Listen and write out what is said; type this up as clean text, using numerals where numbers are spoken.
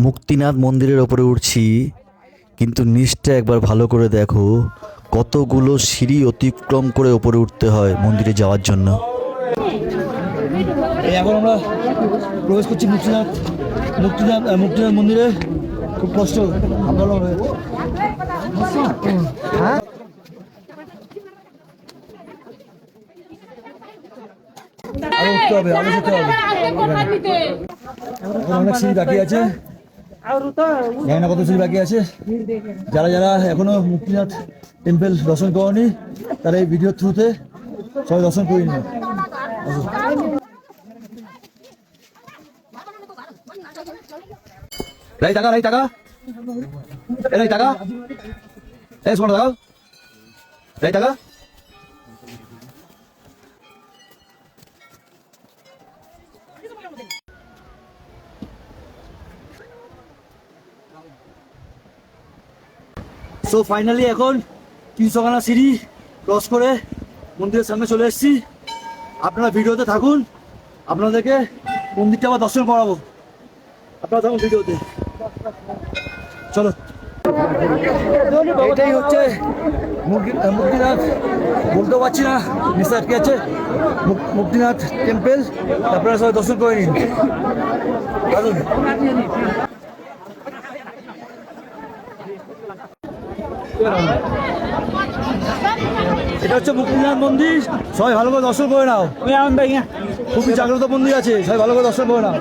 মুক্তিনাথ মন্দিরের ওপরে উঠছি, কিন্তু নিচটা একবার ভালো করে দেখো, কতগুলো সিঁড়ি অতিক্রম করে ওপরে উঠতে হয় মন্দিরে যাওয়ার জন্য। এখন আমরা প্রবেশ করছি মুক্তিনাথ মন্দিরে। খুব কষ্ট আপনারা আরো উঠতে হবে, আরো যেতে হবে। অনেক সিঁড়ি বাকি আছে, জানি না কত সিঁড়ি বাকি আছে। যারা যারা এখনো মুক্তিনাথ টেম্পল দর্শন করেনি তারা এই ভিডিওর থ্রুতে সবাই দর্শন করে নিন। রাই টাকা রাই টাকা রাই টাকা এই শোনো টাকা রাই টাকা। সো ফাইনালি এখন 300খানা সিঁড়ি ক্রস করে মন্দিরের সামনে চলে এসেছি। আপনারা ভিডিওতে থাকুন, আপনাদেরকে মন্দিরটা আবার দর্শন করাবো। আপনারা থাকুন ভিডিওতে, চলো। এটাই হচ্ছে মুক্তিনাথ, বলতেও পারছি না নিচে আটকে আছে, মুক্তিনাথ টেম্পল। আপনারা সবাই দর্শন করে নিন। এটা হচ্ছে মুক্তিনাথ মন্দির, সবাই ভালো করে দর্শন করে নাও। খুবই জাগ্রত মন্দির আছে, সবাই ভালো করে দর্শন করে নাও।